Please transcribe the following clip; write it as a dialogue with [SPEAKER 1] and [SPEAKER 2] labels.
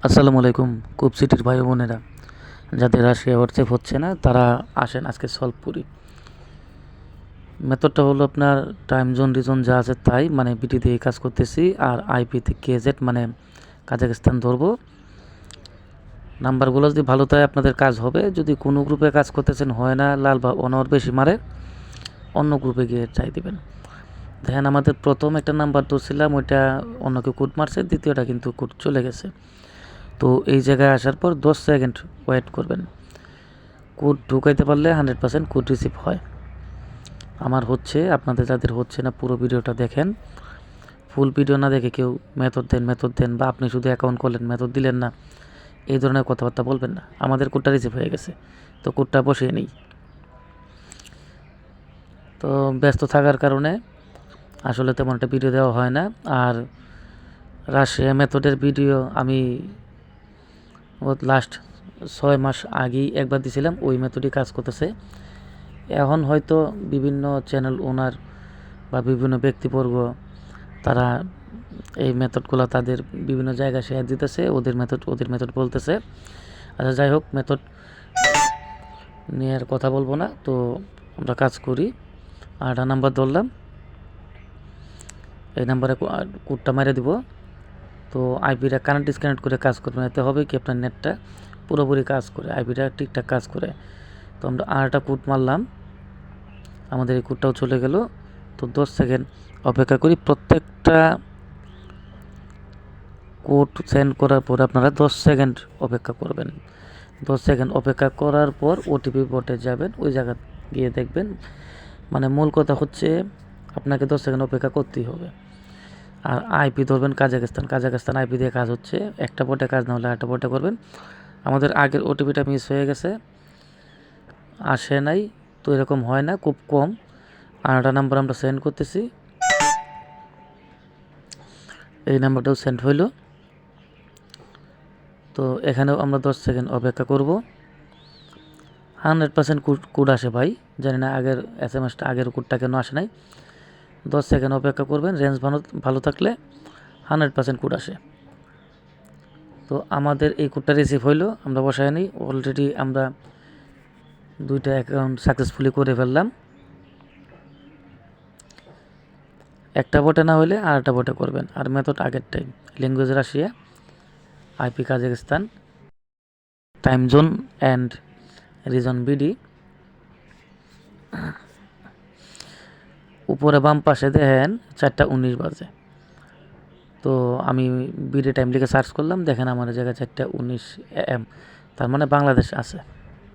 [SPEAKER 1] আসসালামু আলাইকুম। কুপ সিটির ভাই বোনেরা, যাদের রাশিয়া হোয়াটসঅ্যাপ হচ্ছে না তারা আসেন আজকে সলভ করি। মেথডটা হলো আপনার টাইম জোন রিজন যা আছে তাই, মানে বিটি দিয়ে কাজ করতেছি, আর আইপিতে কেজেড মানে কাজাখস্তান ধরবো। নাম্বারগুলো যদি ভালো থাকে আপনাদের কাজ হবে। যদি কোনো গ্রুপে কাজ করতেছেন হয় না, লাল বা অনর বেশি মারে, অন্য গ্রুপে গিয়ে ট্রাই দিবেন। দেখেন আমাদের প্রথম একটা নাম্বার ধরছিলাম, ওইটা অন্যকে কোড মারছে, দ্বিতীয়টা কিন্তু কোড চলে গেছে। তো এই জায়গায় আসার পর 10 সেকেন্ড ওয়েট করবেন। কোড ঢুকাইতে পারলে 100% কোড রিসিভ হয়। আমার হচ্ছে, আপনাদের যাদের হচ্ছে না পুরো ভিডিওটা দেখেন। ফুল ভিডিও না দেখে কেউ মেথড দেন বা আপনি শুধু অ্যাকাউন্ট করলেন মেথড দিলেন না, এই ধরনের কথাবার্তা বলবেন না। আমাদের কোডটা রিসিভ হয়ে গেছে, তো কোডটা বসিয়ে নিই। তো ব্যস্ত থাকার কারণে আসলে তেমন একটা ভিডিও দেওয়া হয় না। আর রাশিয়া মেথডের ভিডিও আমি লাস্ট 6 মাস আগেই একবার দিয়েছিলাম, ওই মেথডই কাজ করতেছে। এখন হয়তো বিভিন্ন চ্যানেল ওনার বা বিভিন্ন ব্যক্তিবর্গ তারা এই মেথডগুলো তাদের বিভিন্ন জায়গায় শেয়ার দিতেছে, ওদের মেথড বলতেছে। আচ্ছা যাই হোক, মেথড নিয়ে আর কথা বলবো না। তো আমরা কাজ করি। 8 নাম্বার ধরলাম, এই নাম্বারে কোডটা মেরে দিব। তো আইপিটা কানেক্ট ডিসকানেক্ট করে কাজ করবেন, এতে হবে কি আপনার নেটটা পুরোপুরি কাজ করে, আইপিটা ঠিকঠাক কাজ করে। তো আমরা আরেকটা কোড মারলাম, আমাদের এই কোডটাও চলে গেল। তো 10 সেকেন্ড অপেক্ষা করি। প্রত্যেকটা কোড সেন্ড করার পর আপনারা 10 সেকেন্ড অপেক্ষা করবেন। 10 সেকেন্ড অপেক্ষা করার পর ওটিপি বটে যাবেন, ওই জায়গা গিয়ে দেখবেন। মানে মূল কথা হচ্ছে আপনাকে 10 সেকেন্ড অপেক্ষা করতেই হবে। আর আইপি ধরবেন কাজাখস্তান আইপি দিয়ে কাজ হচ্ছে। একটা বটে কাজ না হলে আরেকটা বটে করবেন। আমাদের আগের ওটিপিটা মিস হয়ে গেছে, আসে নাই। তো এরকম হয় না, খুব কম। আরেকটা নাম্বার আমরা সেন্ড করতেছি, এই নাম্বারটাও সেন্ড হইল। তো এখানেও আমরা 10 সেকেন্ড অপেক্ষা করব। 100% কোড আসে ভাই, জানি না আগের এসএমএসটা আগের কোডটা কেন আসে নাই। 10 সেকেন্ড অপেক্ষা করবেন, রেঞ্জ ভালো থাকলে 100% কোড আসে। তো আমাদের এই কোডটা রিসিভ হইলো, আমরা বসায় নিই। অলরেডি আমরা 2টা অ্যাকাউন্ট সাকসেসফুলি করে ফেললাম। একটা বটে না হলে আরেকটা বটে করবেন। আর মেথড আগের time, language Russia, IP Kazakhstan, time zone and reason BD. উপরে বাম পাশে দেখেন 4টা 19 বাজে। তো আমি বিডি টাইম লিখে সার্চ করলাম, দেখেন আমার জায়গায় 4টা 19 AM, তার মানে বাংলাদেশ আছে।